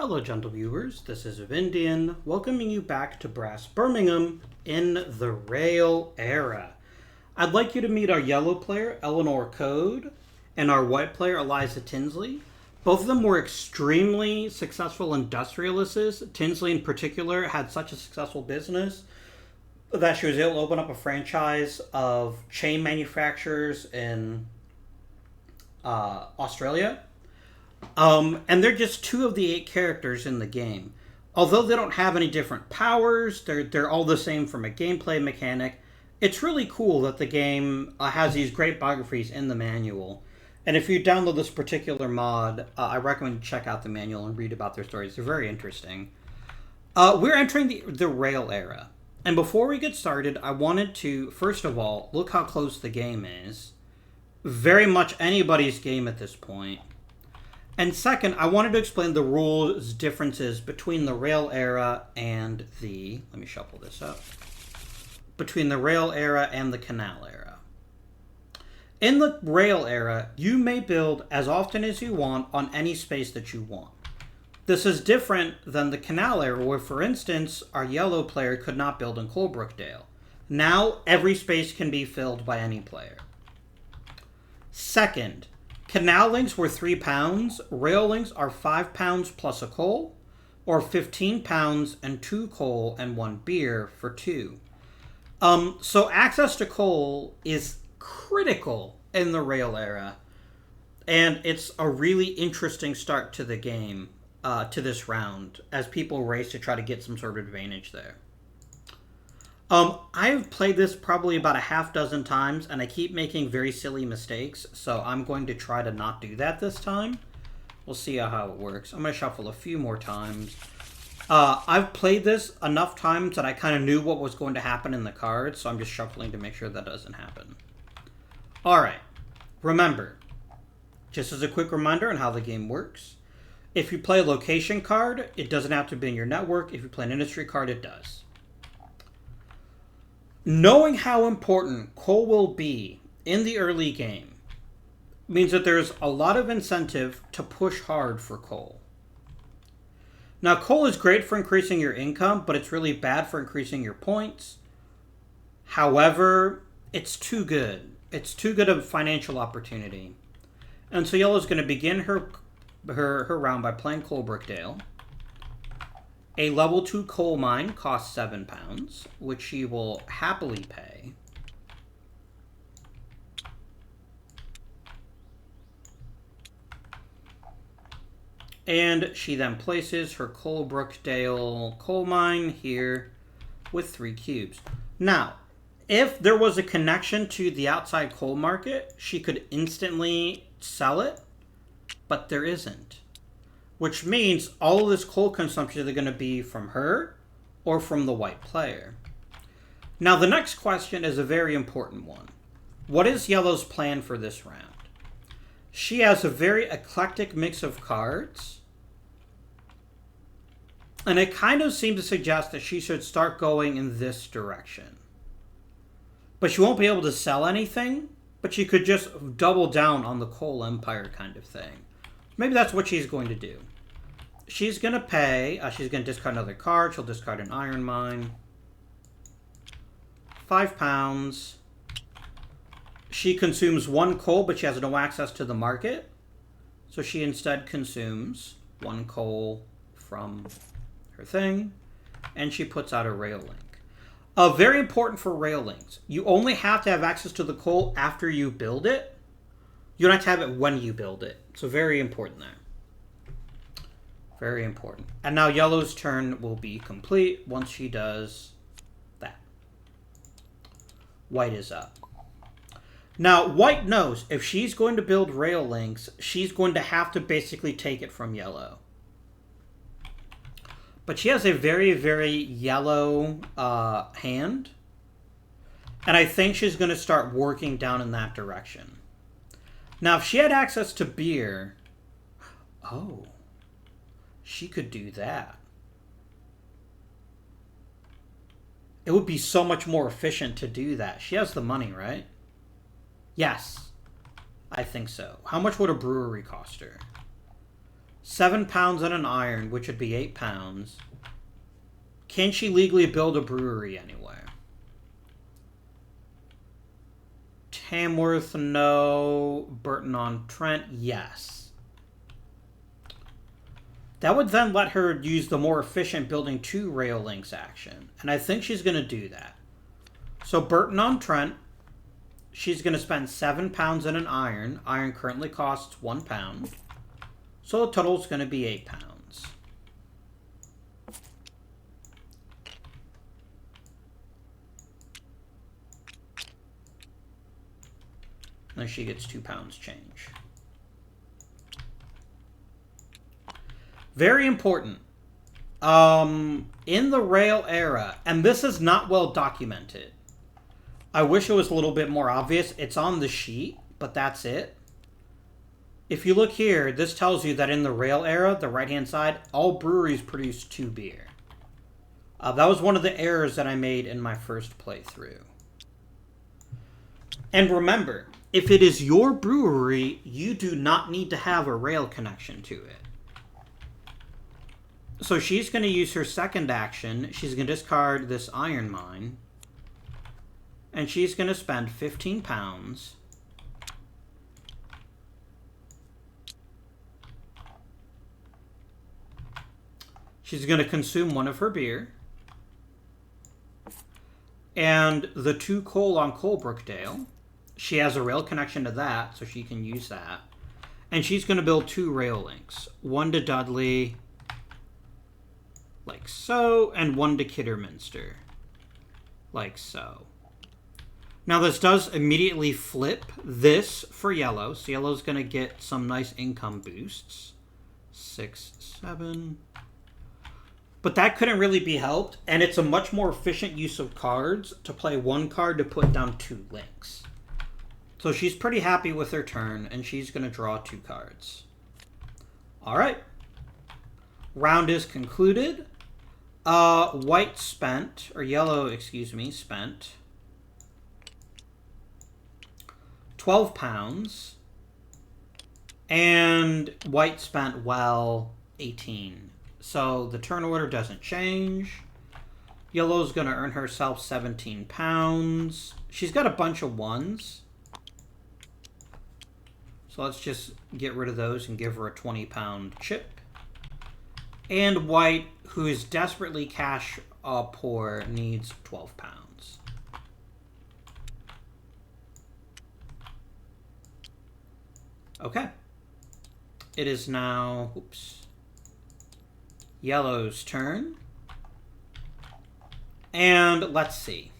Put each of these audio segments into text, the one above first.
Hello, gentle viewers. This is Vindian, welcoming you back to Brass Birmingham in the Rail era. I'd like you to meet our yellow player, Eleanor Code, and our white player, Eliza Tinsley. Both of them were extremely successful industrialists. Tinsley, in particular, had such a successful business that she was able to open up a franchise of chain manufacturers in Australia. And they're just two of the 8 characters in the game. Although they don't have any different powers, they're all the same from a gameplay mechanic. It's really cool that the game has these great biographies in the manual. And if you download this particular mod, I recommend you check out the manual and read about their stories. They're very interesting. We're entering the Rail era. And before we get started, I wanted to, first of all, look how close the game is. Very much anybody's game at this point. And second, I wanted to explain the rules differences between the Rail era and the... Let me shuffle this up. Between the Rail era and the Canal era. In the Rail era, you may build as often as you want on any space that you want. This is different than the Canal era, where, for instance, our yellow player could not build in Coalbrookdale. Now, every space can be filled by any player. Second, Canal links were £3, rail links are £5 plus a coal, or £15 and 2 coal and 1 beer for 2. So access to coal is critical in the rail era, and it's a really interesting start to the game, to this round, as people race to try to get some sort of advantage there. I've played this probably about a half dozen times, and I keep making very silly mistakes, so I'm going to try to not do that this time. We'll see how it works. I'm going to shuffle a few more times. I've played this enough times that I kind of knew what was going to happen in the cards, so I'm just shuffling to make sure that doesn't happen. Alright, remember, just as a quick reminder on how the game works, if you play a location card, it doesn't have to be in your network. If you play an industry card, it does. Knowing how important coal will be in the early game means that there's a lot of incentive to push hard for coal. Now, coal is great for increasing your income, but it's really bad for increasing your points. However, it's too good. It's too good of a financial opportunity. And so Yellow's going to begin her round by playing Coalbrookdale. A level 2 coal mine costs £7, which she will happily pay. And she then places her Coalbrookdale coal mine here with 3 cubes. Now, if there was a connection to the outside coal market, she could instantly sell it, but there isn't. Which means all of this coal consumption is either going to be from her or from the white player. Now, the next question is a very important one. What is Yellow's plan for this round? She has a very eclectic mix of cards, and it kind of seems to suggest that she should start going in this direction. But she won't be able to sell anything, but she could just double down on the coal empire kind of thing. Maybe that's what she's going to do. She's going to pay. She's going to discard another card. She'll discard an iron mine. £5. She consumes 1 coal, but she has no access to the market. So she instead consumes 1 coal from her thing. And she puts out a rail link. Very important for rail links. You only have to have access to the coal after you build it. You don't have to have it when you build it. So very important there. Very important. And now Yellow's turn will be complete once she does that. White is up. Now, White knows if she's going to build rail links, she's going to have to basically take it from Yellow. But she has a very, very yellow hand. And I think she's going to start working down in that direction. Now, if she had access to beer... Oh... She could do that. It would be so much more efficient to do that. She has the money, right? Yes. I think so. How much would a brewery cost her? 7 pounds and an iron, which would be 8 pounds. Can she legally build a brewery anywhere? Tamworth, no. Burton-on-Trent, yes. That would then let her use the more efficient building 2 rail links action. And I think she's going to do that. So Burton-on-Trent, she's going to spend 7 pounds and an iron. Iron currently costs 1 pound. So the total is going to be 8 pounds. Then she gets 2 pounds change. Very important. In the rail era, and this is not well documented. I wish it was a little bit more obvious. It's on the sheet, but that's it. If you look here, this tells you that in the rail era, the right-hand side, all breweries produce 2 beer. That was one of the errors that I made in my first playthrough. And remember, if it is your brewery, you do not need to have a rail connection to it. So she's going to use her second action. She's going to discard this iron mine. And she's going to spend 15 pounds. She's going to consume 1 of her beer. And the 2 coal on Coalbrookdale. She has a rail connection to that, so she can use that. And she's going to build 2 rail links. 1 to Dudley, like so, and 1 to Kidderminster, like so. Now this does immediately flip this for yellow, so yellow's going to get some nice income boosts. 6, 7. But that couldn't really be helped, and it's a much more efficient use of cards to play 1 card to put down 2 links. So she's pretty happy with her turn, and she's going to draw 2 cards. Alright. Round is concluded. White spent, or yellow, excuse me, spent 12 pounds. And white spent, well, 18. So the turn order doesn't change. Yellow's going to earn herself 17 pounds. She's got a bunch of 1s. So let's just get rid of those and give her a 20-pound chip. And white, who is desperately cash poor, needs 12 pounds. Okay. It is now, yellow's turn. And let's see.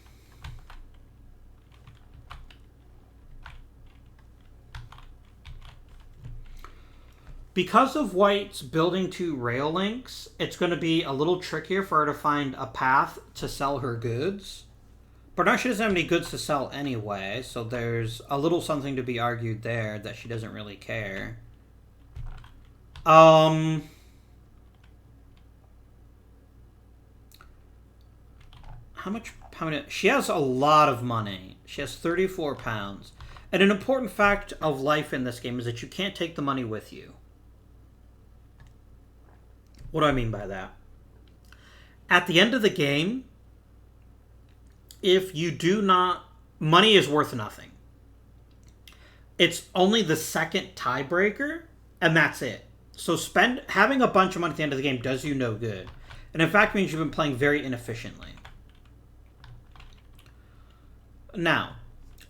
Because of white's building 2 rail links, it's going to be a little trickier for her to find a path to sell her goods. But now she doesn't have any goods to sell anyway, so there's a little something to be argued there that she doesn't really care. How many? She has a lot of money. She has 34 pounds. And an important fact of life in this game is that you can't take the money with you. What do I mean by that? At the end of the game, if you do not... Money is worth nothing. It's only the second tiebreaker, and that's it. So having a bunch of money at the end of the game does you no good. And in fact means you've been playing very inefficiently. Now,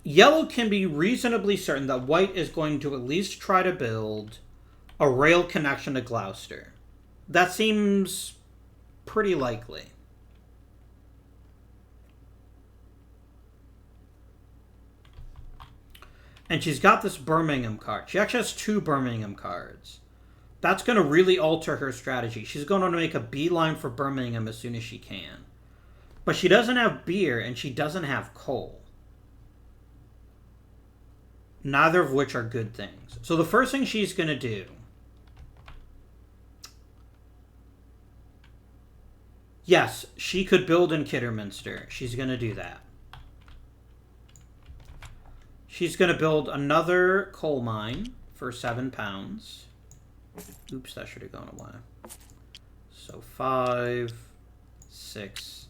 yellow can be reasonably certain that white is going to at least try to build a rail connection to Gloucester. That seems pretty likely. And she's got this Birmingham card. She actually has 2 Birmingham cards. That's going to really alter her strategy. She's going to make a beeline for Birmingham as soon as she can. But she doesn't have beer and she doesn't have coal. Neither of which are good things. So the first thing she's going to do... Yes, she could build in Kidderminster. She's going to do that. She's going to build another coal mine for 7 pounds. Oops, that should have gone away. So 5, 6,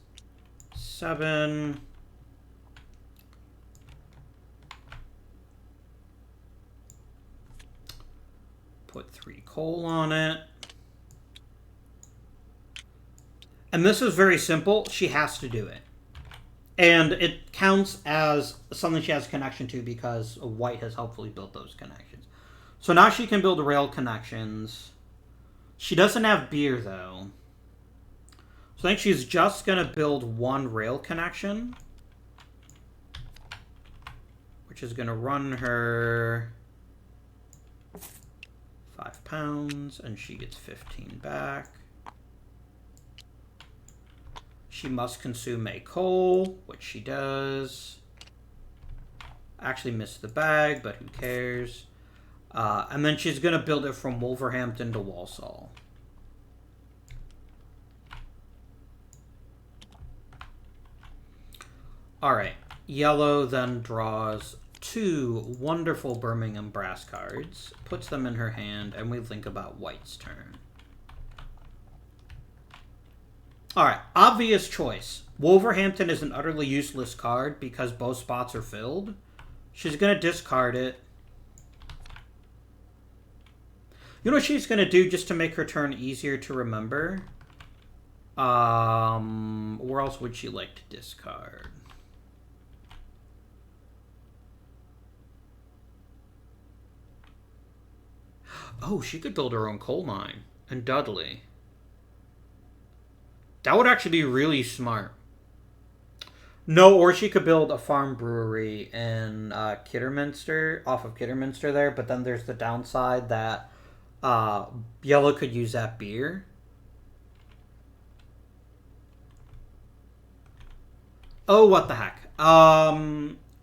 7. Put 3 coal on it. And this is very simple. She has to do it. And it counts as something she has a connection to because White has helpfully built those connections. So now she can build rail connections. She doesn't have beer, though. So I think she's just going to build 1 rail connection. Which is going to run her 5 pounds. And she gets 15 back. She must consume a coal, which she does. Actually missed the bag, but who cares? And then she's going to build it from Wolverhampton to Walsall. Alright. Yellow then draws 2 wonderful Birmingham brass cards, puts them in her hand, and we think about White's turn. Alright, obvious choice. Wolverhampton is an utterly useless card because both spots are filled. She's going to discard it. You know what she's going to do just to make her turn easier to remember? Where else would she like to discard? Oh, she could build her own coal mine. And Dudley. That would actually be really smart. No, or she could build a farm brewery in Kidderminster, off of Kidderminster there, but then there's the downside that Yellow could use that beer. Oh, what the heck.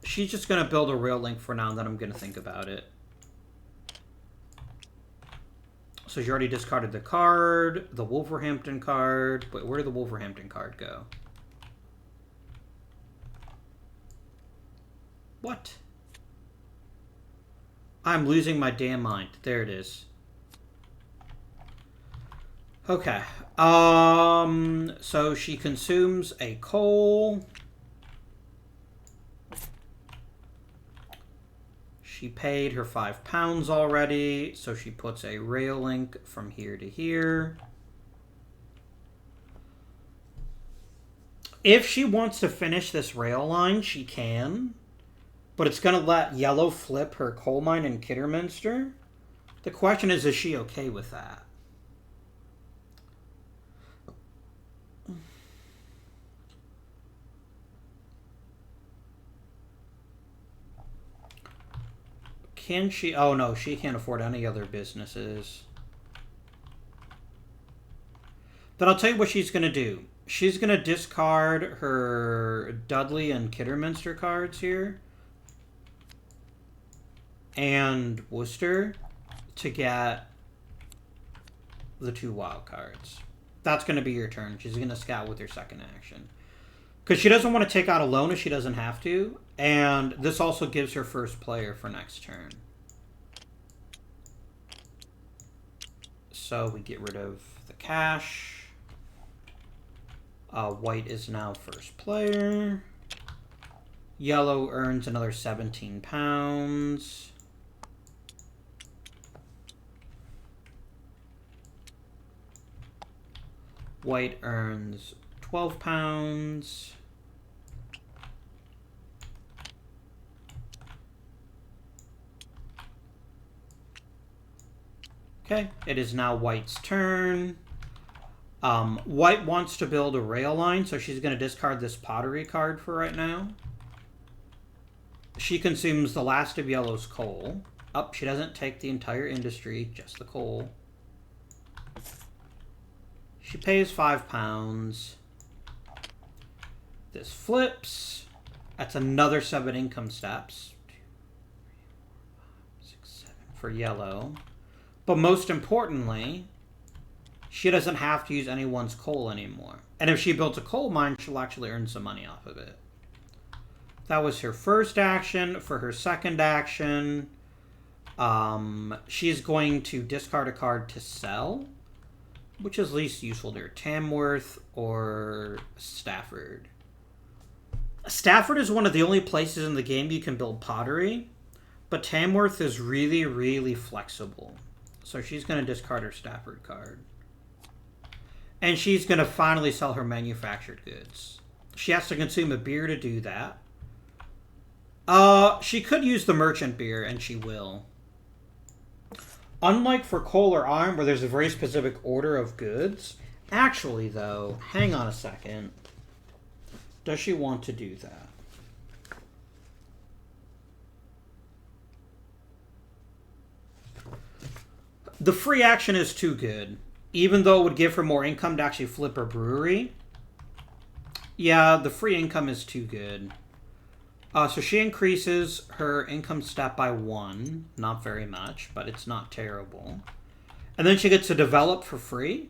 She's just going to build a rail link for now, and then I'm going to think about it. So she already discarded the card, the Wolverhampton card. Wait, where did the Wolverhampton card go? What? I'm losing my damn mind. There it is. Okay. So she consumes a coal. She paid her 5 pounds already, so she puts a rail link from here to here. If she wants to finish this rail line, she can. But it's going to let Yellow flip her coal mine in Kidderminster. The question is she okay with that? Can she? Oh, no, she can't afford any other businesses. Then I'll tell you what she's going to do. She's going to discard her Dudley and Kidderminster cards here. And Worcester to get the 2 wild cards. That's going to be your turn. She's going to scout with her second action. Because she doesn't want to take out a loan if she doesn't have to. And this also gives her first player for next turn. So we get rid of the cash. White is now first player. Yellow earns another 17 pounds. White earns 12 pounds. Okay, it is now White's turn. White wants to build a rail line, so she's going to discard this pottery card for right now. She consumes the last of Yellow's coal. Oh, she doesn't take the entire industry, just the coal. She pays 5 pounds. This flips. That's another 7 income steps. 2, 3, 4, 5, 6, 7 for Yellow. But most importantly, she doesn't have to use anyone's coal anymore. And if she builds a coal mine, she'll actually earn some money off of it. That was her first action. For her second action, She's going to discard a card to sell. Which is least useful to her? Tamworth or Stafford? Stafford is one of the only places in the game you can build pottery. But Tamworth is really, really flexible. So she's going to discard her Stafford card. And she's going to finally sell her manufactured goods. She has to consume a beer to do that. She could use the merchant beer, and she will. Unlike for coal or iron, where there's a very specific order of goods. Actually, though, hang on a second. Does she want to do that? The free action is too good. Even though it would give her more income to actually flip her brewery. Yeah, the free income is too good. So she increases her income stat by 1. Not very much, but it's not terrible. And then she gets to develop for free.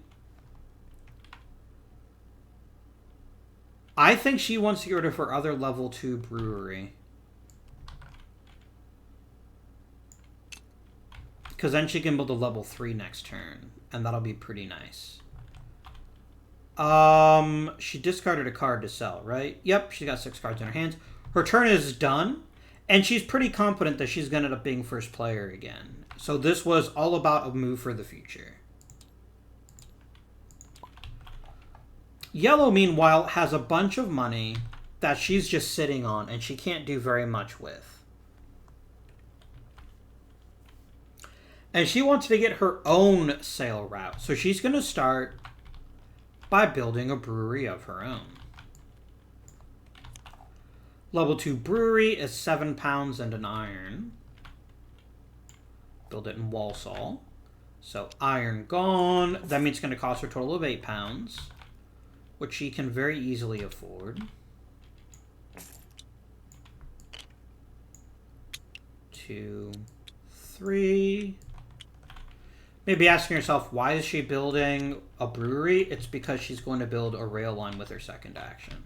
I think she wants to get rid of her other level 2 brewery. Because then she can build a level 3 next turn. And that'll be pretty nice. She discarded a card to sell, right? Yep, she's got 6 cards in her hands. Her turn is done. And she's pretty confident that she's going to end up being first player again. So this was all about a move for the future. Yellow, meanwhile, has a bunch of money that she's just sitting on and she can't do very much with. And she wants to get her own sale route. So she's going to start by building a brewery of her own. Level 2 brewery is 7 pounds and an iron. Build it in Walsall. So iron gone. That means it's going to cost her a total of 8 pounds. Which she can very easily afford. 2, 3... Maybe asking yourself, why is she building a brewery? It's because she's going to build a rail line with her second action.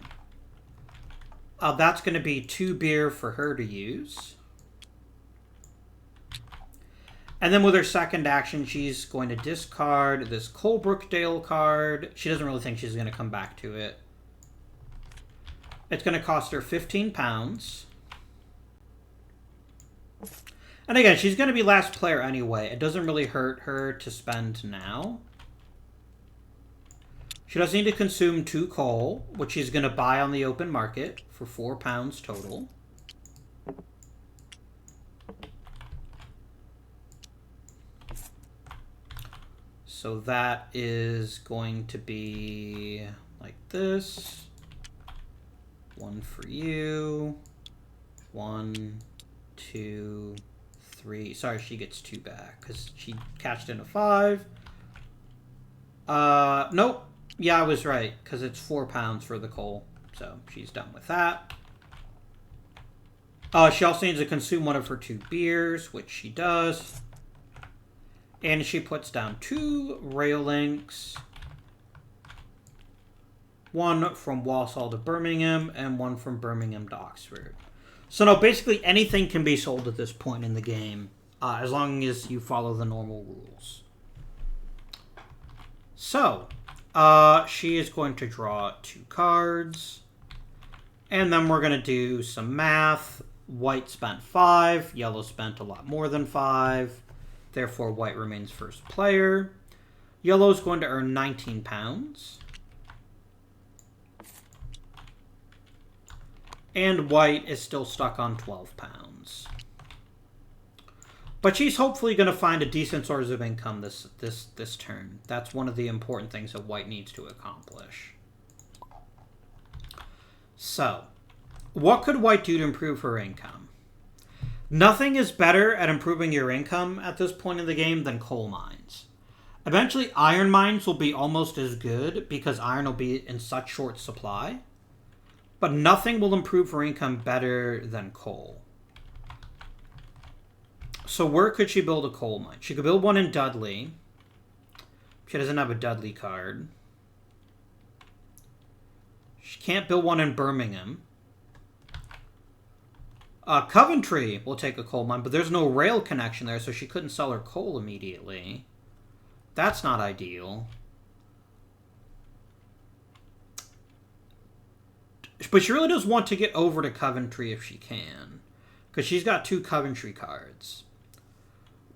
That's going to be 2 beer for her to use. And then with her second action, she's going to discard this Colebrookdale card. She doesn't really think she's going to come back to it. It's going to cost her 15 pounds. And again, she's going to be last player anyway. It doesn't really hurt her to spend now. She does need to consume 2 coal, which she's going to buy on the open market for 4 pounds total. So that is going to be like this. 1 for you. 1, 2, 3. Sorry, she gets 2 back because she cashed in a 5. Nope. Yeah, I was right because it's 4 pounds for the coal. So she's done with that. She also needs to consume one of her 2 beers, which she does. And she puts down 2 rail links. 1 from Walsall to Birmingham and 1 from Birmingham to Oxford. So now basically anything can be sold at this point in the game, as long as you follow the normal rules. So, she is going to draw 2 cards. And then we're going to do some math. White spent 5. Yellow spent a lot more than 5. Therefore, white remains first player. Yellow is going to earn 19 pounds. And white is still stuck on 12 pounds. But she's hopefully going to find a decent source of income this turn. That's one of the important things that white needs to accomplish. So, what could white do to improve her income? Nothing is better at improving your income at this point in the game than coal mines. Eventually, iron mines will be almost as good because iron will be in such short supply. But nothing will improve her income better than coal. So where could she build a coal mine? She could build one in Dudley. She doesn't have a Dudley card. She can't build one in Birmingham. Coventry will take a coal mine, but there's no rail connection there, so she couldn't sell her coal immediately. That's not ideal. But she really does want to get over to Coventry if she can, because she's got 2 Coventry cards.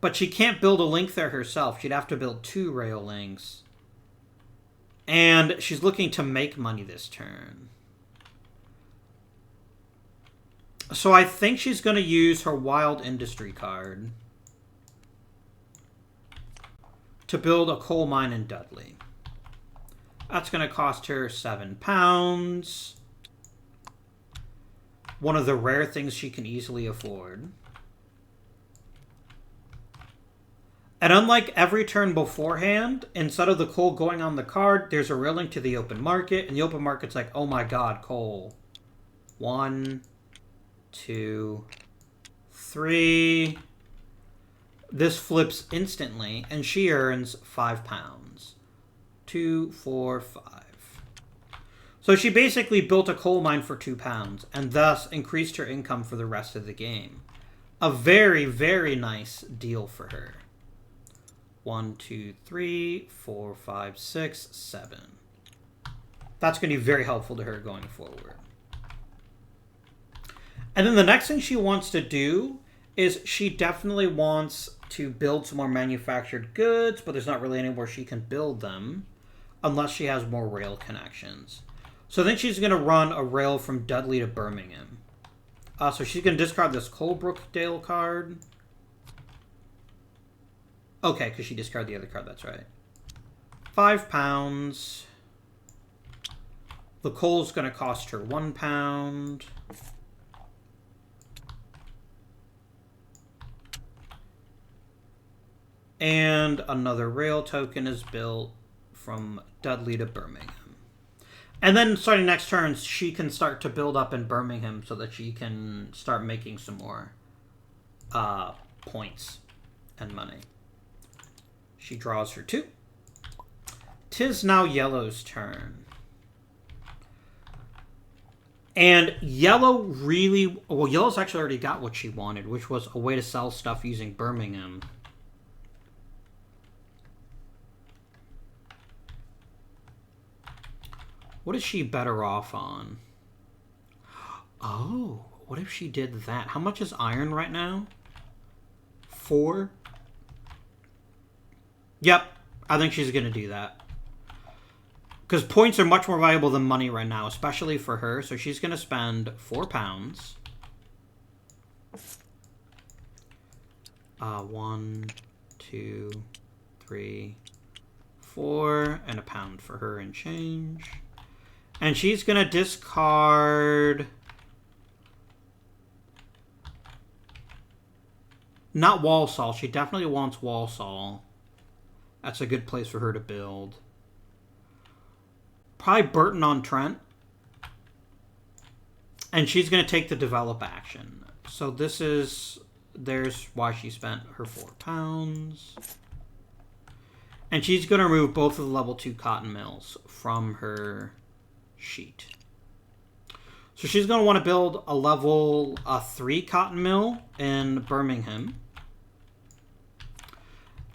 But she can't build a link there herself. She'd have to build 2 rail links. And she's looking to make money this turn. So I think she's going to use her Wild Industry card to build a coal mine in Dudley. That's going to cost her £7. One of the rare things she can easily afford. And unlike every turn beforehand, instead of the coal going on the card, there's a railing to the open market, and the open market's like, oh my god, coal. 1, 2, 3. This flips instantly, and she earns £5. 2, 4, 5. So she basically built a coal mine for £2, and thus increased her income for the rest of the game. A very, very nice deal for her. 1, 2, 3, 4, 5, 6, 7. That's going to be very helpful to her going forward. And then the next thing she wants to do is she definitely wants to build some more manufactured goods, but there's not really anywhere she can build them unless she has more rail connections. So I think she's going to run a rail from Dudley to Birmingham. So she's going to discard this Colebrookdale card. Okay, because she discarded the other card, that's right. £5. The coal's going to cost her £1. And another rail token is built from Dudley to Birmingham. And then starting next turn, she can start to build up in Birmingham so that she can start making some more points and money. She draws her 2. 'Tis now Yellow's turn. And Yellow really... Well, Yellow's actually already got what she wanted, which was a way to sell stuff using Birmingham. What is she better off on? Oh, what if she did that? How much is iron right now? 4? Yep, I think she's going to do that. Because points are much more valuable than money right now, especially for her. So she's going to spend £4. 1, 2, 3, 4, and £1 for her in change. And she's going to discard... Not Walsall. She definitely wants Walsall. That's a good place for her to build. Probably Burton-on-Trent. And she's going to take the develop action. So this is... There's why she spent her £4. And she's going to remove both of the level 2 cotton mills from her sheet. So she's going to want to build a level 3 cotton mill in Birmingham.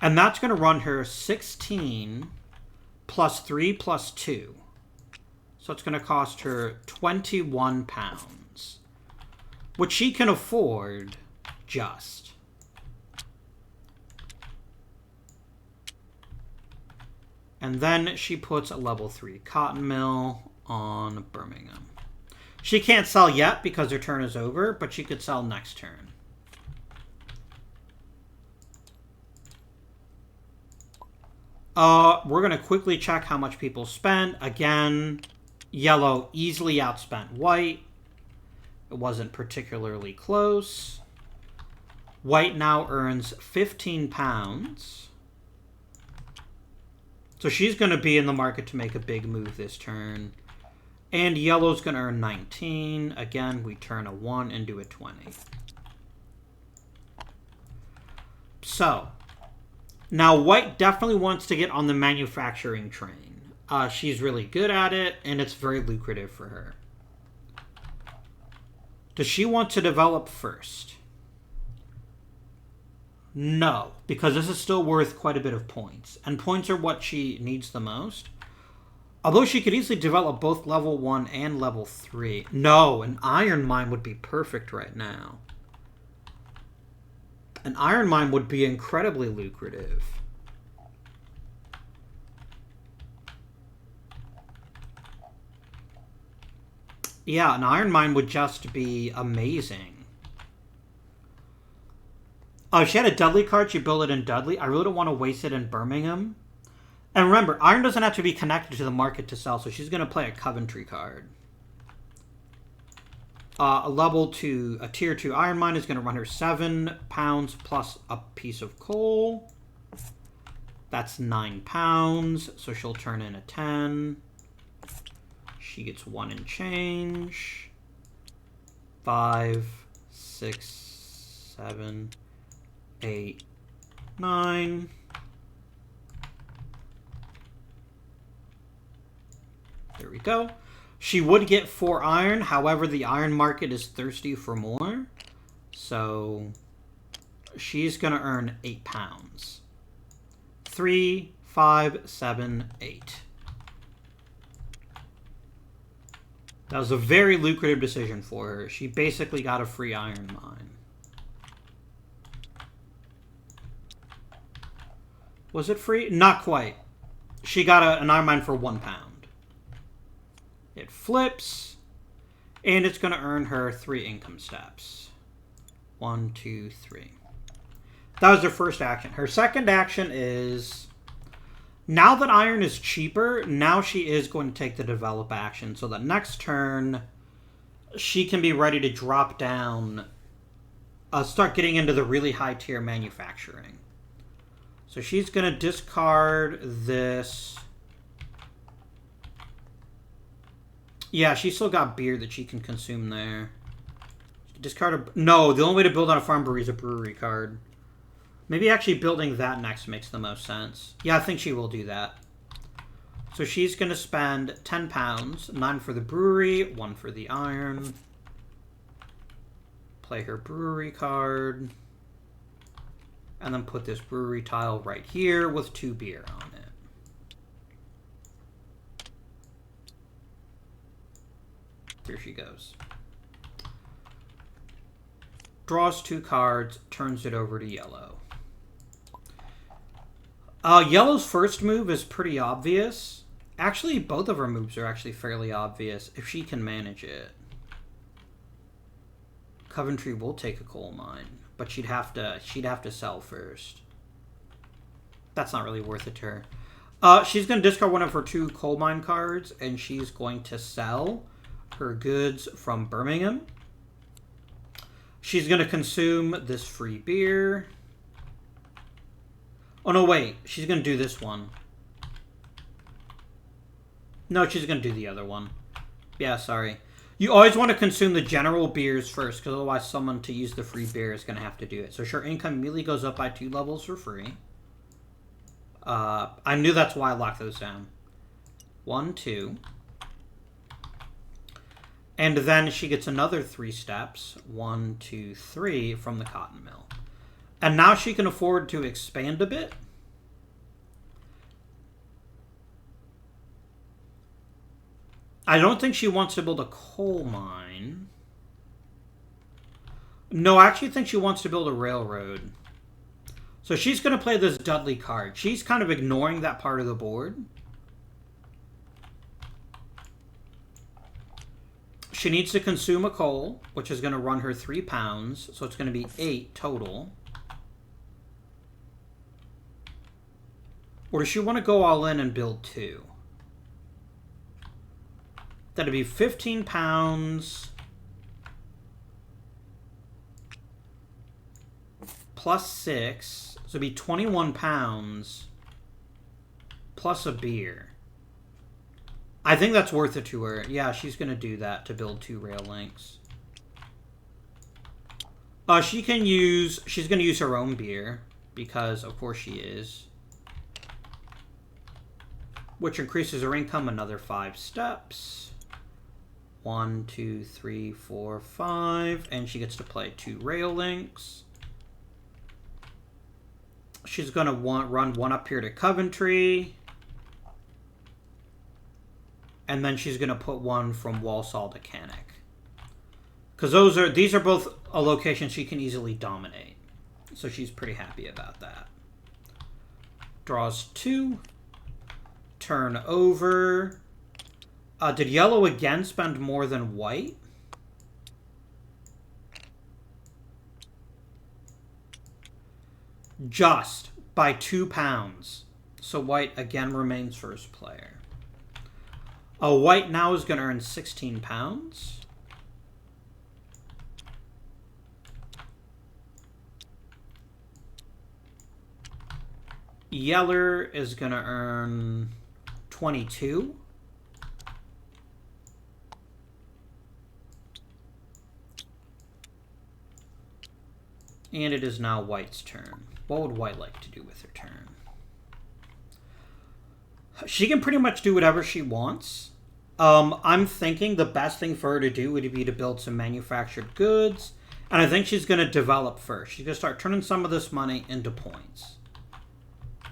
And that's going to run her 16 plus 3 plus 2. So it's going to cost her £21, which she can afford just. And then she puts a level 3 cotton mill on Birmingham. She can't sell yet because her turn is over, but she could sell next turn. We're going to quickly check how much people spent. Again, Yellow easily outspent White. It wasn't particularly close. White now earns £15. So she's going to be in the market to make a big move this turn. And Yellow's going to earn 19. Again, we turn a 1 into a 20. So, now White definitely wants to get on the manufacturing train. She's really good at it, and it's very lucrative for her. Does she want to develop first? No, because this is still worth quite a bit of points. And points are what she needs the most. Although she could easily develop both level 1 and level 3. No, an iron mine would be perfect right now. An iron mine would be incredibly lucrative. Yeah, an iron mine would just be amazing. Oh, she had a Dudley card. She built it in Dudley. I really don't want to waste it in Birmingham. And remember, iron doesn't have to be connected to the market to sell, so she's going to play a Coventry card. A tier 2 iron mine is going to run her £7 plus a piece of coal. That's £9, so she'll turn in a 10. She gets 1 in change. 5, 6, 7, 8, 9. There we go. She would get 4 iron. However, the iron market is thirsty for more. So she's going to earn £8. 3, 5, 7, 8. That was a very lucrative decision for her. She basically got a free iron mine. Was it free? Not quite. She got an iron mine for £1. It flips, and it's going to earn her 3 income steps. 1, 2, 3. That was her first action. Her second action is, now that iron is cheaper, now she is going to take the develop action. So that next turn, she can be ready to drop down, start getting into the really high tier manufacturing. So she's going to discard this. Yeah, she's still got beer that she can consume there. Discard a... No, the only way to build on a farm brewery is a brewery card. Maybe actually building that next makes the most sense. Yeah, I think she will do that. So she's going to spend £10. 9 for the brewery, 1 for the iron. Play her brewery card. And then put this brewery tile right here with 2 beer on it. Here she goes. Draws 2 cards, turns it over to yellow. Yellow's first move is pretty obvious. Actually, both of her moves are actually fairly obvious if she can manage it. Coventry will take a coal mine, but she'd have to sell first. That's not really worth it to her. She's going to discard one of her 2 coal mine cards, and she's going to sell her goods from Birmingham. She's going to consume this free beer. Oh, no, wait. She's going to do this one. No, she's going to do the other one. Yeah, sorry. You always want to consume the general beers first, because otherwise someone to use the free beer is going to have to do it. So her income immediately goes up by 2 levels for free. I knew that's why I locked those down. 1, 2. And then she gets another 3 steps. 1, 2, 3 from the cotton mill. And now she can afford to expand a bit. I don't think she wants to build a coal mine. No, I actually think she wants to build a railroad. So she's going to play this Dudley card. She's kind of ignoring that part of the board. She needs to consume a coal, which is going to run her £3. So it's going to be 8 total. Or does she want to go all in and build 2? That'd be £15 plus 6. So it'd be £21 plus a beer. I think that's worth it to her. Yeah, she's going to do that to build 2 rail links. She's going to use her own beer because, of course, she is. Which increases her income another 5 steps. 1, 2, 3, 4, 5. And she gets to play 2 rail links. She's going to run 1 up here to Coventry. And then she's going to put 1 from Walsall to Cannock. Because these are both a location she can easily dominate. So she's pretty happy about that. Draws 2. Turn over. Did yellow again spend more than white? Just by 2 pounds. So white again remains first player. White now is going to earn 16 pounds. Yeller is going to earn 22. And it is now white's turn. What would white like to do with her turn? She can pretty much do whatever she wants. I'm thinking the best thing for her to do would be to build some manufactured goods. And I think she's going to develop first. She's going to start turning some of this money into points.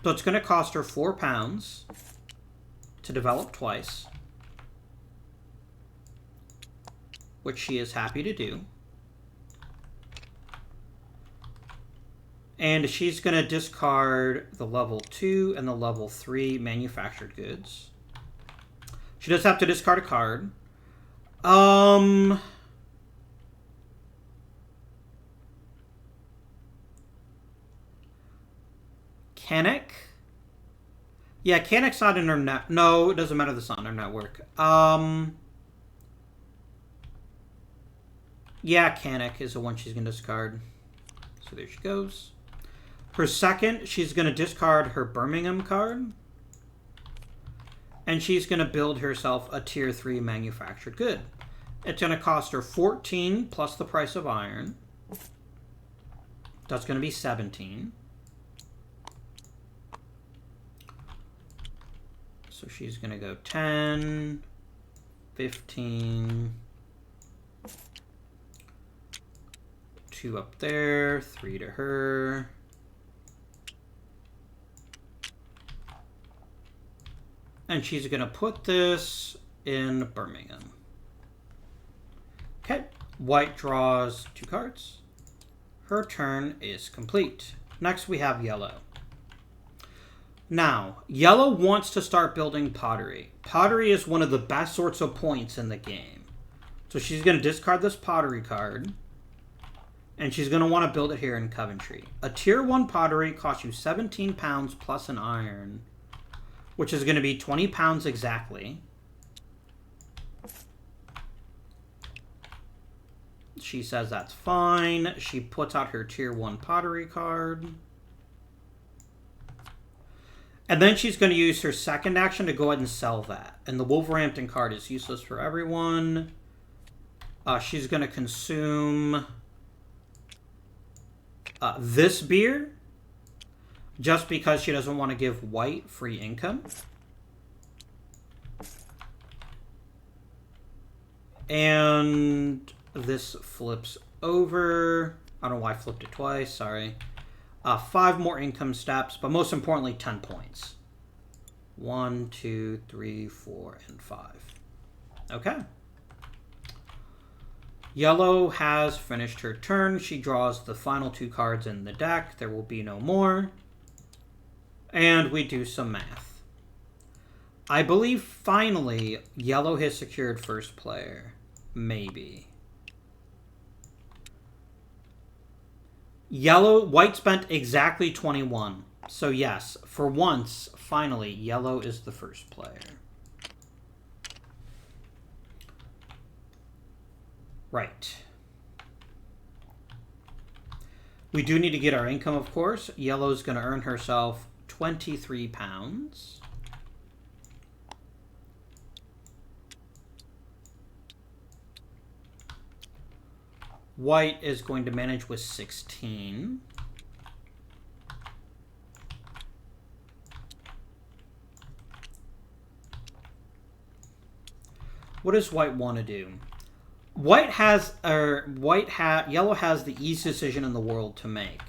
So it's going to cost her 4 pounds to develop twice, which she is happy to do. And she's going to discard the level 2 and the level 3 manufactured goods. She does have to discard a card. Cannock? Yeah, Cannock's not in her net. No, it doesn't matter. That's not in her network. Yeah, Cannock is the one she's going to discard. So there she goes. Her second, she's going to discard her Birmingham card. And she's going to build herself a tier 3 manufactured good. It's going to cost her 14 plus the price of iron. That's going to be 17. So she's going to go 10, 15, 2 up there, 3 to her. And she's going to put this in Birmingham. Okay. White draws 2 cards. Her turn is complete. Next we have yellow. Now, yellow wants to start building pottery. Pottery is one of the best sorts of points in the game. So she's going to discard this pottery card. And she's going to want to build it here in Coventry. A tier 1 pottery costs you 17 pounds plus an iron, which is going to be 20 pounds exactly. She says that's fine. She puts out her tier 1 pottery card. And then she's going to use her second action to go ahead and sell that. And the Wolverhampton card is useless for everyone. She's going to consume this beer, just because she doesn't want to give white free income. And this flips over. I don't know why I flipped it twice, sorry. 5 more income steps, but most importantly, 10 points. 1, 2, 3, 4, and 5. Okay. Yellow has finished her turn. She draws the final 2 cards in the deck. There will be no more. And we do some math. I believe finally yellow has secured first player. Maybe. White spent exactly 21. So yes, for once, finally, yellow is the first player. Right. We do need to get our income, of course. Yellow's going to earn herself 23 pounds. White is going to manage with 16. What does white want to do? Yellow has the easiest decision in the world to make.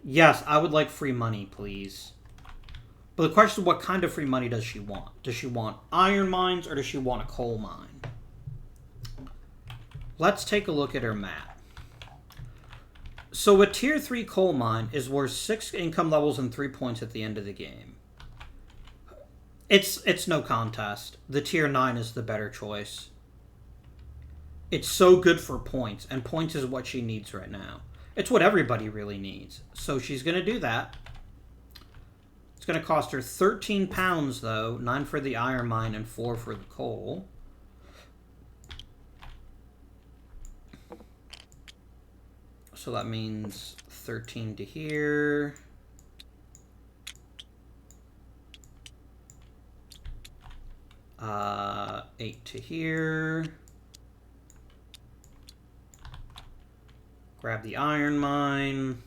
Yes, I would like free money, please. But the question is, what kind of free money does she want? Does she want iron mines or does she want a coal mine? Let's take a look at her map. So a tier 3 coal mine is worth 6 income levels and 3 points at the end of the game. It's no contest. The tier 9 is the better choice. It's so good for points, and points is what she needs right now. It's what everybody really needs. So she's going to do that. It's going to cost her 13 pounds, though. 9 for the iron mine and 4 for the coal. So that means 13 to here. Uh, 8 to here. Grab the iron mine.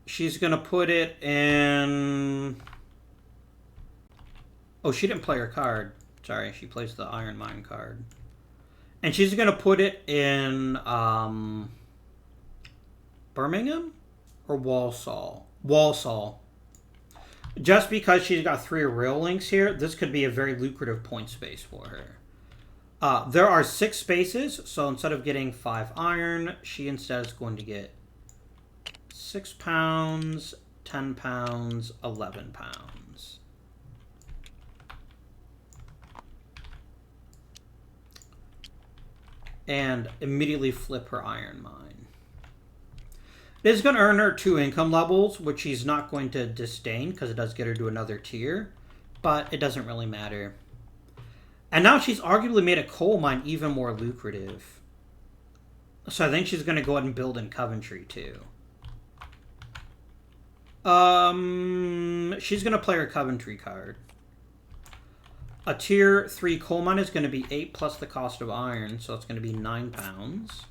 She's going to put it in... Oh, she didn't play her card. Sorry, she plays the iron mine card. And she's going to put it in Birmingham or Walsall? Walsall. Just because she's got 3 rail links here, this could be a very lucrative point space for her. There are 6 spaces, so instead of getting 5 iron, she instead is going to get 6 pounds, 10 pounds, 11 pounds. And immediately flip her iron mine. It is going to earn her 2 income levels, which she's not going to disdain because it does get her to another tier, but it doesn't really matter. And now she's arguably made a coal mine even more lucrative. So I think she's going to go ahead and build in Coventry too. She's going to play her Coventry card. A tier 3 coal mine is going to be 8 plus the cost of iron, so it's going to be 9 pounds.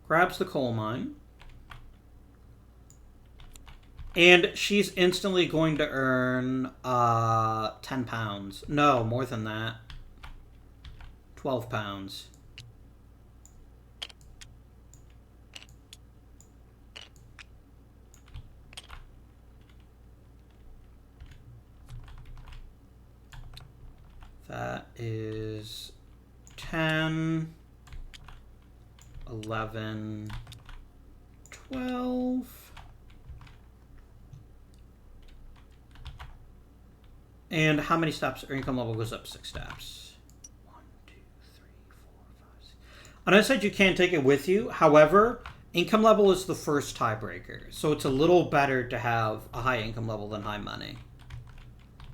Grabs the coal mine. And she's instantly going to earn 10 pounds. No, more than that. 12 pounds. That is 10, 11, 12. And how many steps? Her income level goes up 6 steps. 1, 2, 3, 4, 5, 6. I know I said you can't take it with you. However, income level is the first tiebreaker. So it's a little better to have a high income level than high money.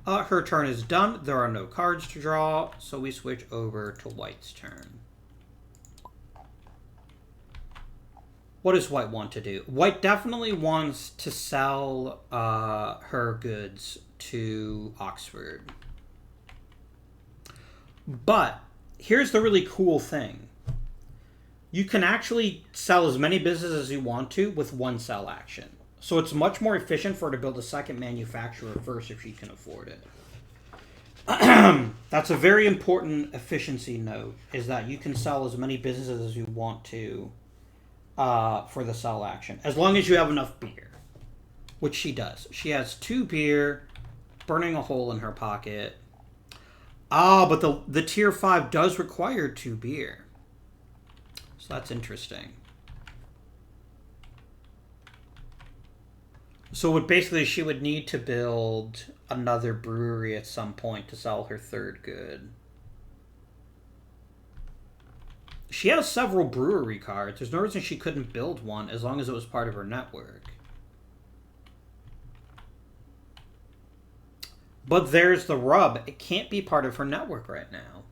Her turn is done. There are no cards to draw. So we switch over to white's turn. What does white want to do? White definitely wants to sell her goods to Oxford. But here's the really cool thing. You can actually sell as many businesses as you want to with one sell action. So it's much more efficient for her to build a second manufacturer first if she can afford it. That's a very important efficiency note, is that you can sell as many businesses as you want to for the sell action, as long as you have enough beer, which she does. She has 2 beer, burning a hole in her pocket. But the tier 5 does require 2 beer. So that's interesting. So basically she would need to build another brewery at some point to sell her 3rd good. She has several brewery cards. There's no reason she couldn't build one as long as it was part of her network. But there's the rub. It can't be part of her network right now.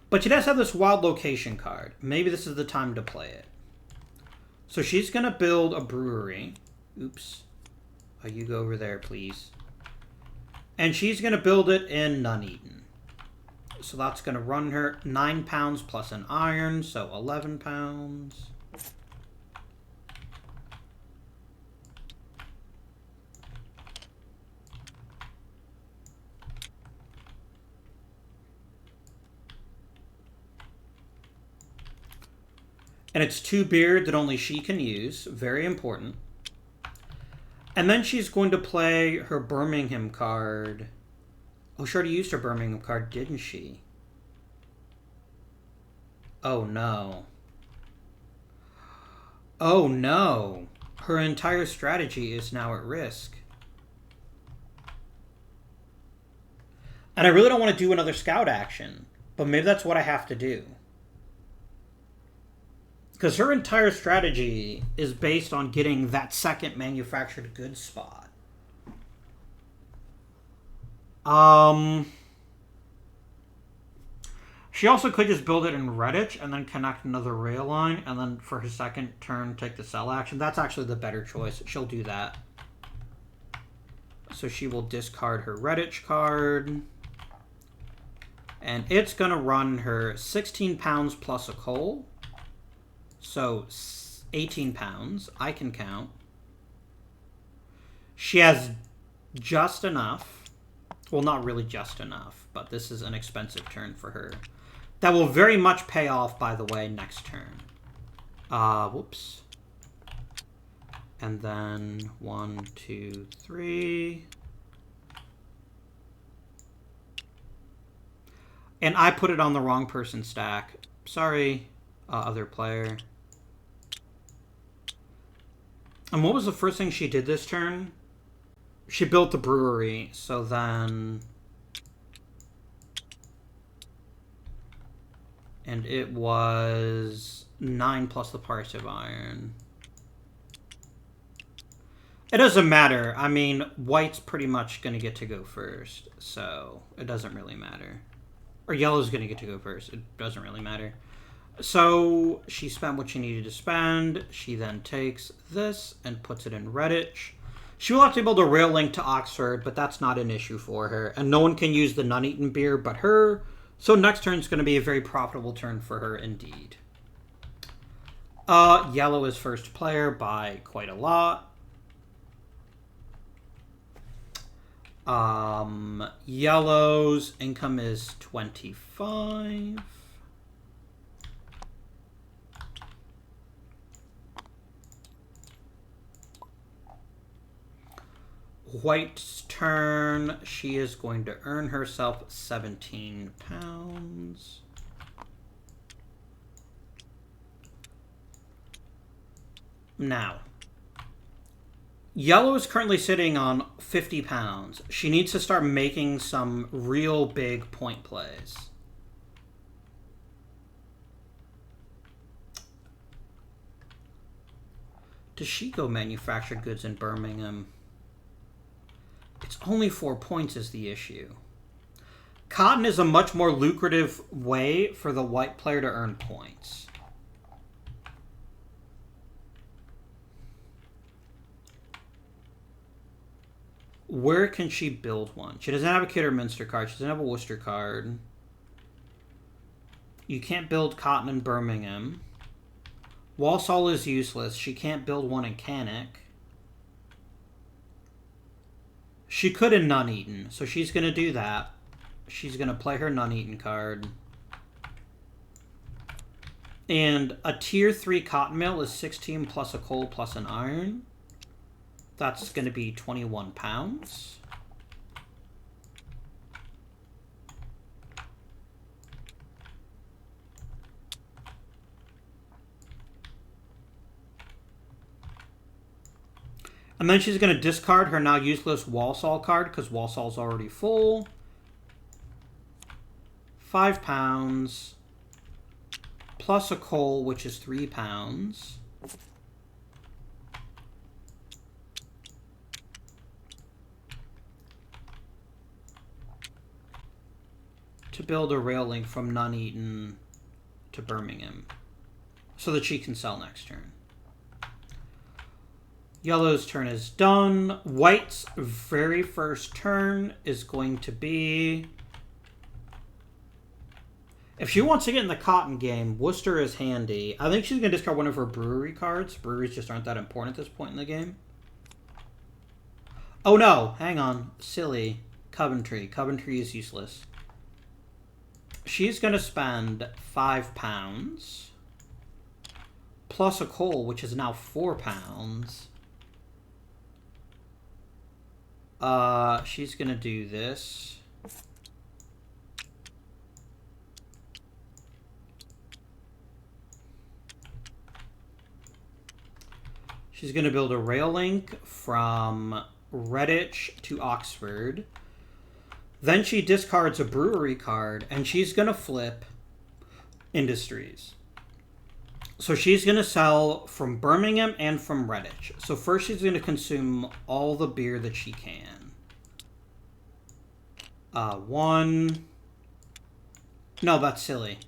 But she does have this wild location card. Maybe this is the time to play it. So she's going to build a brewery. Oops. Oh, you go over there, please. And she's going to build it in Nuneaton. So that's going to run her 9 pounds plus an iron, so 11 pounds. And it's 2 beer that only she can use. Very important. And then she's going to play her Birmingham card. Oh, she already used her Birmingham card, didn't she? Oh, no. Oh, no. Her entire strategy is now at risk. And I really don't want to do another scout action. But maybe that's what I have to do. Because her entire strategy is based on getting that second manufactured goods spot. She also could just build it in Redditch and then connect another rail line, and then for her second turn take the sell action. That's actually the better choice. She'll do that. So she will discard her Redditch card. And it's going to run her 16 pounds plus a coal. So 18 pounds. I can count. She has just enough. Well, not really just enough, but this is an expensive turn for her. That will very much pay off, by the way, next turn. Whoops. And then 1, 2, 3. And I put it on the wrong person's stack. Sorry, other player. And what was the first thing she did this turn? She built the brewery, so then... And it was 9 plus the price of iron. It doesn't matter. I mean, white's pretty much going to get to go first, so it doesn't really matter. Or yellow's going to get to go first. It doesn't really matter. So she spent what she needed to spend. She then takes this and puts it in Redditch. She will have to build a rail link to Oxford, but that's not an issue for her. And no one can use the Nuneaton beer but her. So next turn is going to be a very profitable turn for her indeed. Yellow is first player by quite a lot. Yellow's income is 25. White's turn. She is going to earn herself 17 pounds. Now, yellow is currently sitting on 50 pounds. She needs to start making some real big point plays. Does she go manufacture goods in Birmingham? It's only 4 points is the issue. Cotton is a much more lucrative way for the white player to earn points. Where can she build one? She doesn't have a Kidderminster card. She doesn't have a Worcester card. You can't build cotton in Birmingham. Walsall is useless. She can't build one in Cannock. She could in Nuneaton, so she's going to do that. She's going to play her Nuneaton card. And a tier 3 cotton mill is 16 plus a coal plus an iron. That's going to be 21 pounds. And then she's going to discard her now useless Walsall card because Walsall's already full. 5 pounds. Plus a coal, which is 3 pounds. To build a rail link from Nuneaton to Birmingham. So that she can sell next turn. Yellow's turn is done. White's very first turn is going to be If she wants to get in the cotton game, Worcester is handy. I think she's going to discard one of her brewery cards. Breweries just aren't that important at this point in the game. Oh no, hang on. Silly. Coventry. Coventry is useless. She's going to spend £5 plus a coal, which is now £4. She's going to do this. She's going to build a rail link from Redditch to Oxford. Then she discards a brewery card, and she's going to flip industries. So she's going to sell from Birmingham and from Redditch. So first she's going to consume all the beer that she can. One. No, that's silly.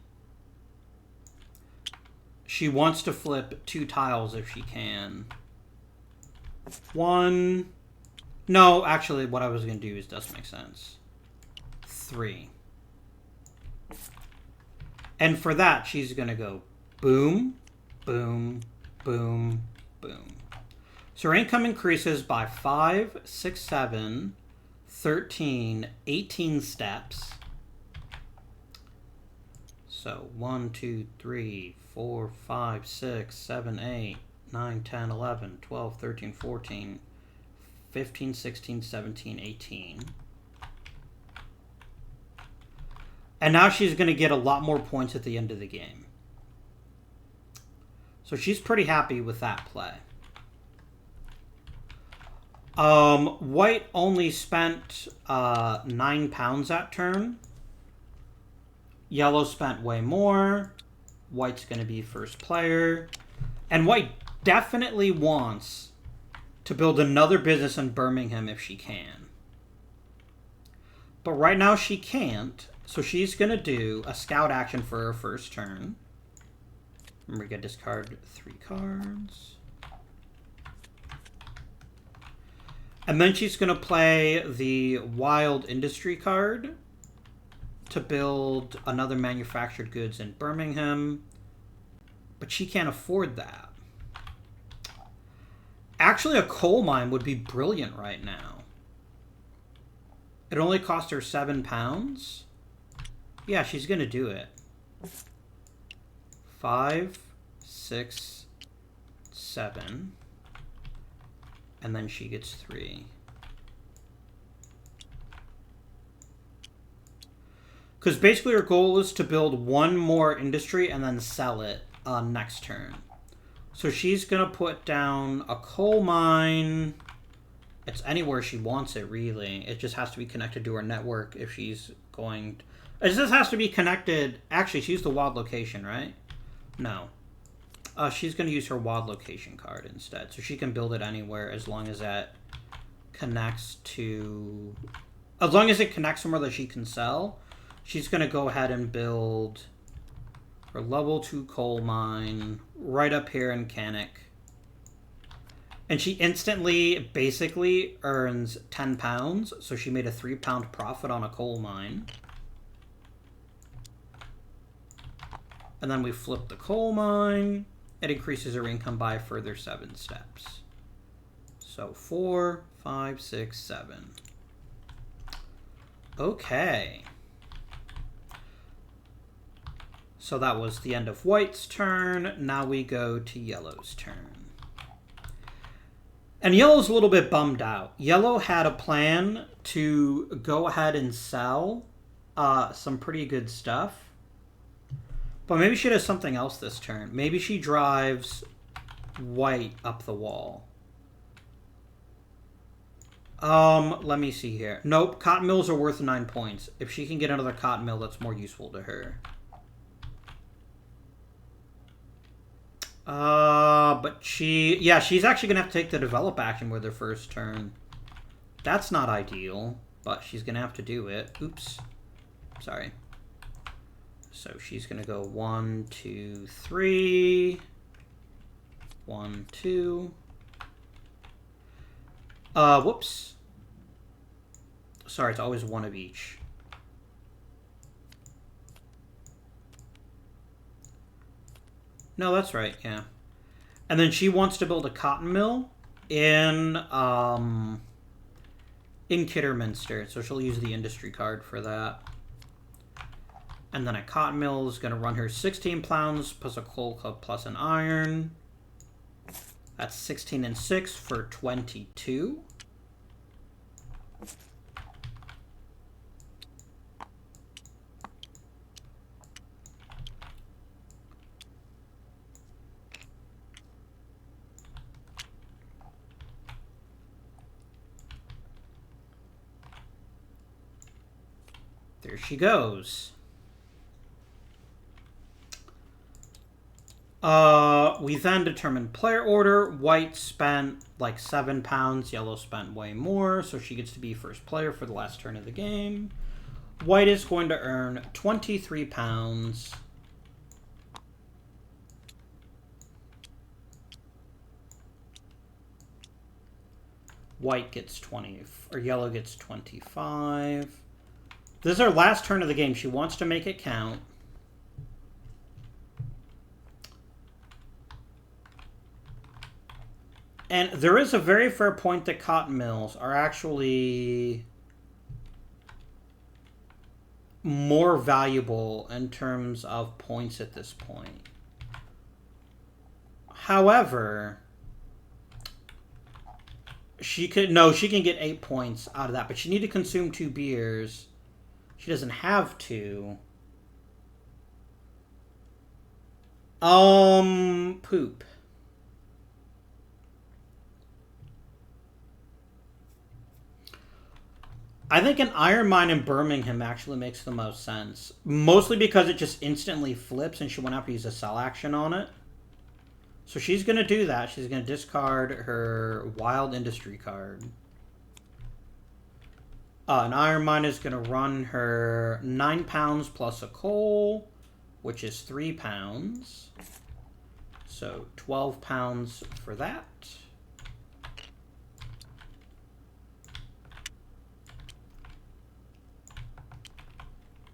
She wants to flip 2 tiles if she can. 1. No, actually, what I was going to do does make sense. 3. And for that, she's going to go boom, boom, boom, boom. So her income increases by 5, 6, 7, 13, 18 steps. So 1, 2, 3, 4, 5, 6, 7, 8, 9, 10, 11, 12, 13, 14, 15, 16, 17, 18. And now she's going to get a lot more points at the end of the game. So she's pretty happy with that play. White only spent £9 that turn. Yellow spent way more. White's going to be first player. And White definitely wants to build another business in Birmingham if she can. But right now she can't. So she's going to do a scout action for her first turn. Remember, you got to discard 3 cards. And then she's going to play the Wild Industry card to build another manufactured goods in Birmingham. But she can't afford that. Actually, a coal mine would be brilliant right now. It only cost her £7. Yeah, she's going to do it. 5, 6, 7. And then she gets 3. Because basically her goal is to build one more industry and then sell it next turn. So she's going to put down a coal mine. It's anywhere she wants it, really. It just has to be connected to her network if she's going to... It just has to be connected... Actually, she used the wild location, right? No. She's going to use her wild location card instead. So she can build it anywhere as long as that connects to... As long as it connects somewhere that she can sell, she's going to go ahead and build her level 2 coal mine right up here in Cannock. And she instantly, basically, earns £10. So she made a £3 profit on a coal mine. And then we flip the coal mine. It increases her income by a further 7 steps. So 4, 5, 6, 7. Okay. So that was the end of White's turn. Now we go to Yellow's turn. And Yellow's a little bit bummed out. Yellow had a plan to go ahead and sell some pretty good stuff. But maybe she does something else this turn. Maybe she drives White up the wall. Let me see here. Nope, cotton mills are worth 9 points. If she can get another cotton mill, that's more useful to her. But she's actually going to have to take the develop action with her first turn. That's not ideal, but she's going to have to do it. Oops. Sorry. So she's going to go 1, 2, 3. 1, 2. Whoops. Sorry, it's always one of each. No, that's right, yeah. And then she wants to build a cotton mill in Kidderminster, so she'll use the industry card for that. And then a cotton mill is going to run her 16 pounds plus a coal club plus an iron. That's 16 and 6 for 22. There she goes. We then determined player order. White spent like 7 pounds. Yellow spent way more, so she gets to be first player for the last turn of the game. White is going to earn 23 pounds. White gets 20, or yellow gets 25. This is our last turn of the game. She wants to make it count. And there is a very fair point that cotton mills are actually more valuable in terms of points at this point. However, she can get 8 points out of that, but she need to consume 2 beers. She doesn't have to. Poop. I think an iron mine in Birmingham actually makes the most sense. Mostly because it just instantly flips and she won't have to use a sell action on it. So she's going to do that. She's going to discard her wild industry card. An iron mine is going to run her 9 pounds plus a coal, which is 3 pounds. So 12 pounds for that.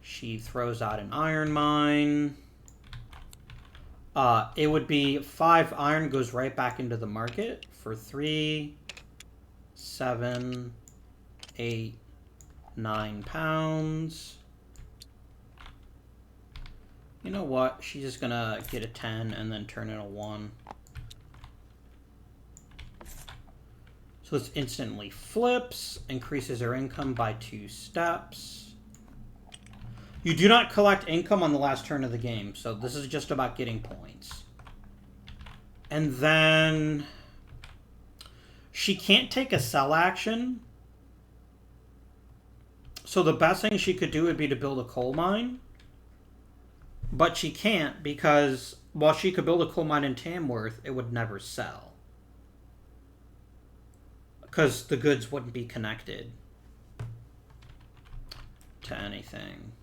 She throws out an iron mine. It would be 5 iron goes right back into the market for 3, 7, 8, 9 pounds. You know what? She's just gonna get a 10 and then turn in a 1. So this instantly flips, increases her income by 2 steps. You do not collect income on the last turn of the game, so this is just about getting points. And then she can't take a sell action. So the best thing she could do would be to build a coal mine. But she can't because while she could build a coal mine in Tamworth, it would never sell. Because the goods wouldn't be connected to anything.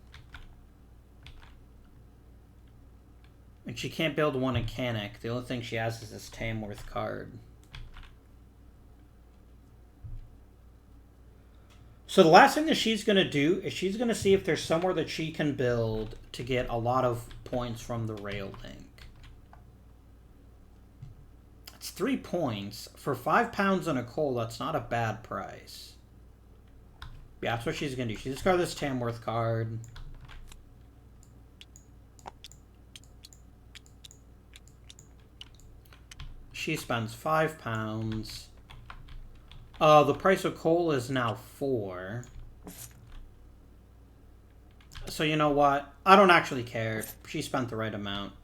And she can't build one in Cannock. The only thing she has is this Tamworth card. So the last thing that she's going to do is she's going to see if there's somewhere that she can build to get a lot of points from the rail link. It's 3 points. For 5 pounds and a coal, that's not a bad price. Yeah, that's what she's going to do. She's just got this Tamworth card. She spends 5 pounds. The price of coal is now 4. So you know what? I don't actually care. She spent the right amount.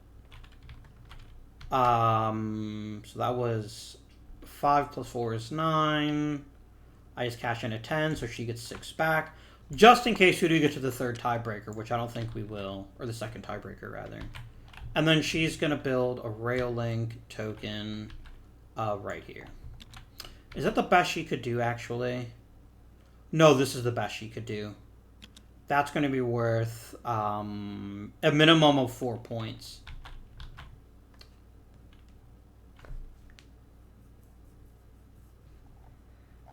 So that was 5 plus 4 is 9. I just cash in a 10, so she gets 6 back. Just in case we do get to the third tiebreaker, which I don't think we will. Or the second tiebreaker, rather. And then she's going to build a rail link token right here. Is that the best she could do, actually? No, this is the best she could do. That's going to be worth a minimum of 4 points.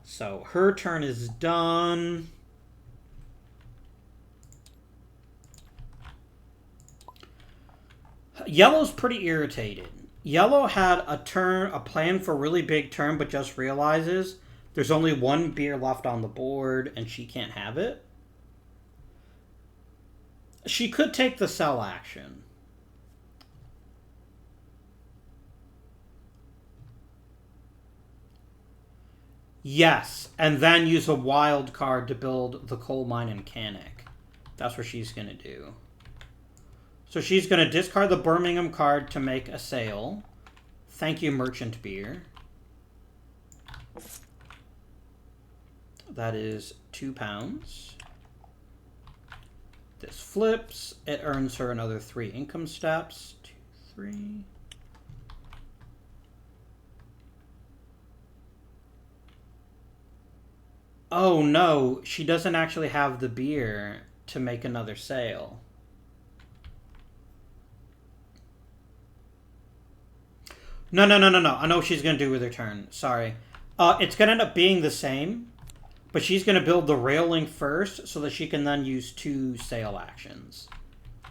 So her turn is done. Yellow's pretty irritated. Yellow had a plan for a really big turn, but just realizes there's only one beer left on the board and she can't have it. She could take the sell action. Yes, and then use a wild card to build the coal mine and Canic. That's what she's going to do. So she's going to discard the Birmingham card to make a sale. Thank you, Merchant Beer. That is £2. This flips. It earns her another 3 income steps. 2, 3. Oh no, she doesn't actually have the beer to make another sale. No. I know what she's going to do with her turn. Sorry. It's going to end up being the same, but she's going to build the railing first so that she can then use 2 sale actions.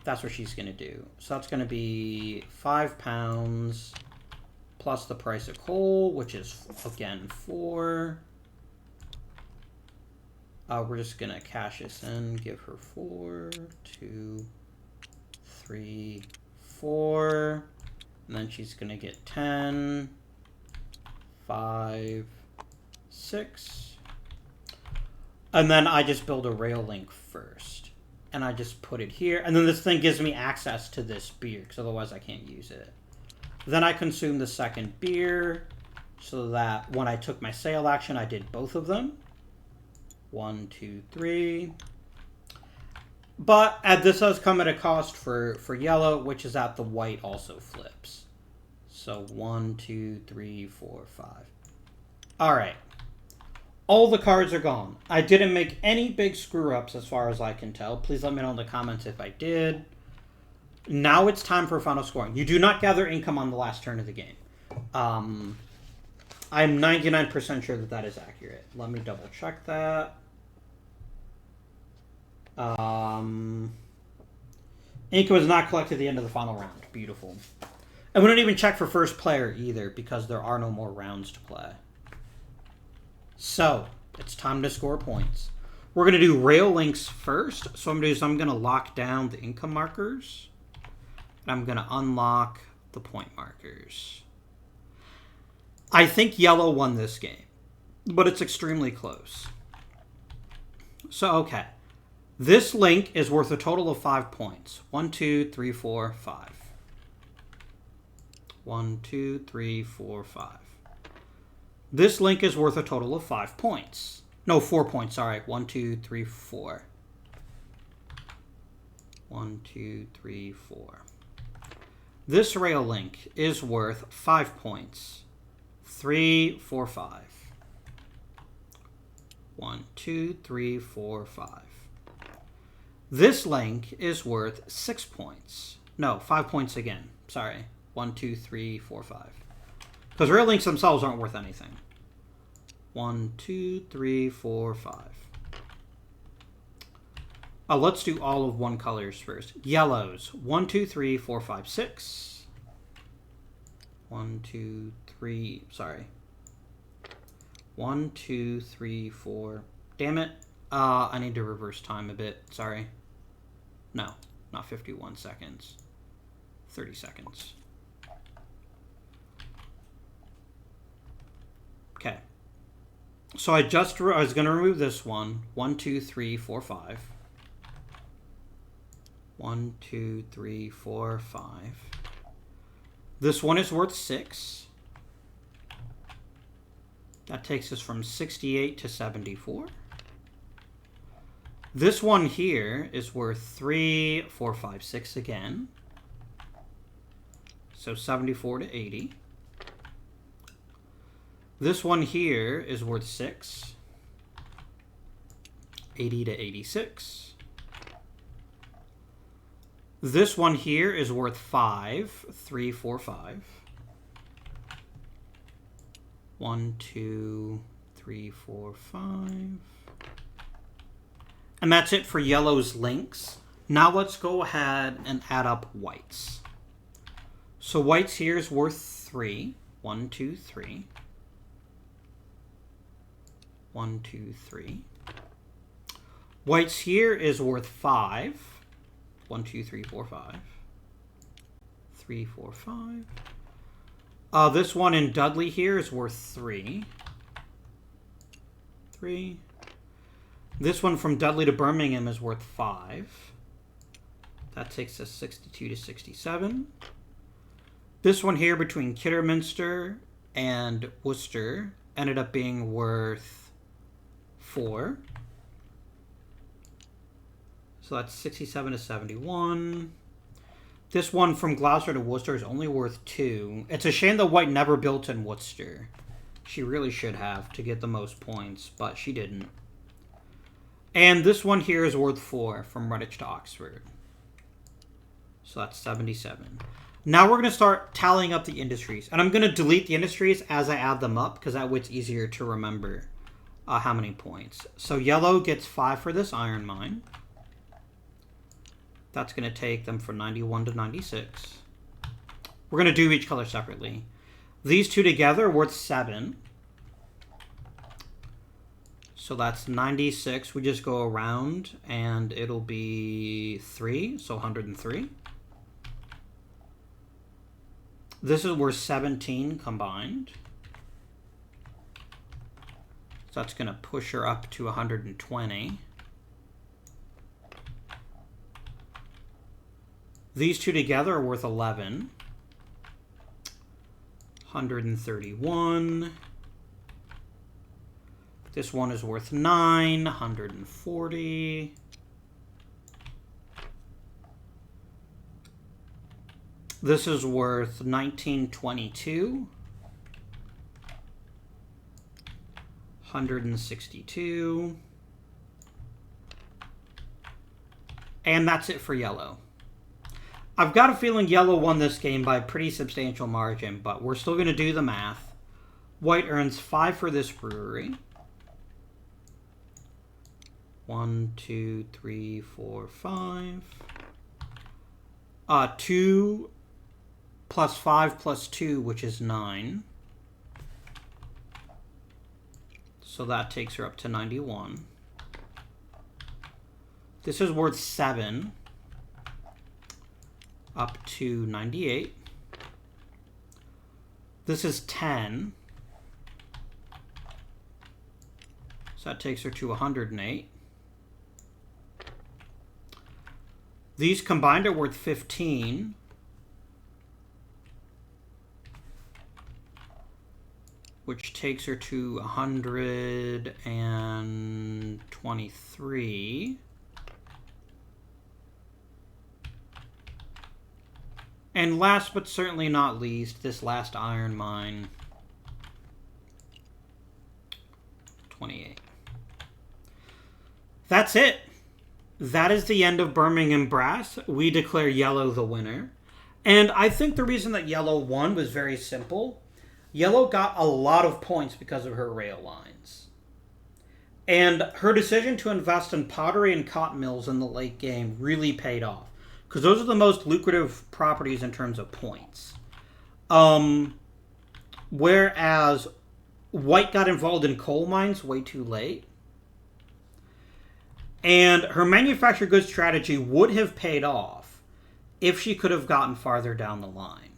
That's what she's going to do. So that's going to be £5 plus the price of coal, which is, again, 4. We're just going to cash this in, give her 4, 2, 3, 4. And then she's going to get 10, 5, 6. And then I just build a rail link first. And I just put it here. And then this thing gives me access to this beer, because otherwise I can't use it. Then I consume the second beer, so that when I took my sale action, I did both of them. 1, 2, 3. But this does come at a cost for yellow, which is that the white also flips. So 1, 2, 3, 4, 5. Alright. All the cards are gone. I didn't make any big screw-ups as far as I can tell. Please let me know in the comments if I did. Now it's time for final scoring. You do not gather income on the last turn of the game. I'm 99% sure that that is accurate. Let me double check that. Income is not collected at the end of the final round. Beautiful. And we don't even check for first player either, because there are no more rounds to play. So, it's time to score points. We're going to do rail links first. So I'm going to lock down the income markers. And I'm going to unlock the point markers. I think yellow won this game, but it's extremely close. So, okay. This link is worth a total of 5 points. 1, 2, 3, 4, 5. 1, 2, 3, 4, 5. This link is worth a total of 5 points. No, 4 points, sorry. 1, 2, 3, 4. 1, 2, 3, 4. This rail link is worth 5 points. 3, 4, 5. 1, 2, 3, 4, 5. This link is worth 6 points. No, 5 points again. Sorry. 1, 2, 3, 4, 5. Because rail links themselves aren't worth anything. 1, 2, 3, 4, 5. Let's do all of one colors first. Yellows. 1, 2, 3, 4, 5, 6. 1, 2, 3. Sorry. 1, 2, 3, 4. Damn it. I need to reverse time a bit. Sorry. No, not 51 seconds. 30 seconds. Okay. So I was going to remove this one. 1, 2, 3, 4, 5. 1, 2, 3, 4, 5. This one is worth 6. That takes us from 68 to 74. This one here is worth 3, 4, 5, 6 again. So 74 to 80. This one here is worth 6. 80 to 86. This one here is worth 5. 3, 4, 5. 1, 2, 3, 4, 5. And that's it for yellow's links. Now let's go ahead and add up whites. So white's here is worth 3. 1, 2, 3. 1, 2, 3. White's here is worth 5. 1, 2, 3, 4, 5. 3, 4, 5. This one in Dudley here is worth 3. 3. This one from Dudley to Birmingham is worth 5. That takes us 62 to 67. This one here between Kidderminster and Worcester ended up being worth 4. So that's 67 to 71. This one from Gloucester to Worcester is only worth 2. It's a shame that white never built in Worcester. She really should have to get the most points, but she didn't. And this one here is worth 4 from Redditch to Oxford. So that's 77. Now we're going to start tallying up the industries. And I'm going to delete the industries as I add them up, because that way it's easier to remember how many points. So yellow gets 5 for this iron mine. That's going to take them from 91 to 96. We're going to do each color separately. These two together are worth 7. So that's 96. We just go around, and it'll be 3, so 103. This is worth 17 combined. So that's going to push her up to 120. These two together are worth 11. 131. This one is worth 9. 140. This is worth 1922. 162. And that's it for yellow. I've got a feeling yellow won this game by a pretty substantial margin, but we're still going to do the math. White earns 5 for this brewery. 1, 2, 3, 4, 5. 2 plus 5 plus 2, which is 9. So that takes her up to 91. This is worth 7. Up to 98. This is 10. So that takes her to 108. These combined are worth 15. Which takes her to 123. And last but certainly not least, this last iron mine, 28. That's it. That is the end of Birmingham Brass. We declare yellow the winner. And I think the reason that yellow won was very simple. Yellow got a lot of points because of her rail lines. And her decision to invest in pottery and cotton mills in the late game really paid off. Because those are the most lucrative properties in terms of points. Whereas white got involved in coal mines way too late. And her manufactured goods strategy would have paid off if she could have gotten farther down the line.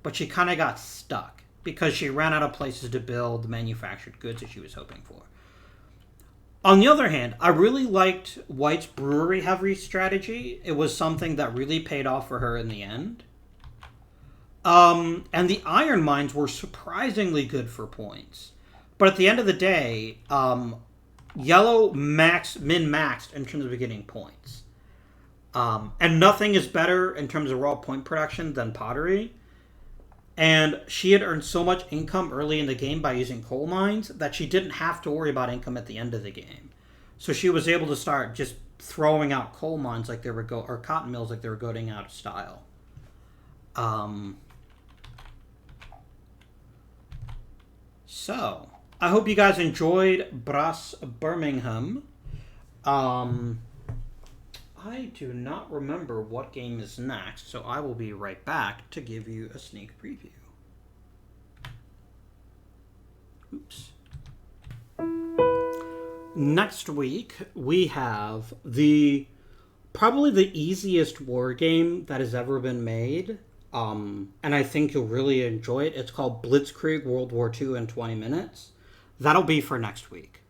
But she kind of got stuck because she ran out of places to build the manufactured goods that she was hoping for. On the other hand, I really liked white's brewery heavy strategy. It was something that really paid off for her in the end. And the iron mines were surprisingly good for points. But at the end of the day, yellow min-maxed in terms of getting points. And nothing is better in terms of raw point production than pottery. And she had earned so much income early in the game by using coal mines that she didn't have to worry about income at the end of the game. So she was able to start just throwing out coal mines like they were or cotton mills like they were going out of style. So I hope you guys enjoyed Brass Birmingham. I do not remember what game is next, so I will be right back to give you a sneak preview. Oops. Next week, we have probably the easiest war game that has ever been made. And I think you'll really enjoy it. It's called Blitzkrieg World War II in 20 minutes. That'll be for next week.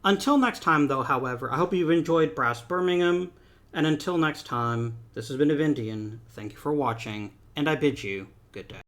Until next time, though, however, I hope you've enjoyed Brass Birmingham. And until next time, this has been Avindian. Thank you for watching, and I bid you good day.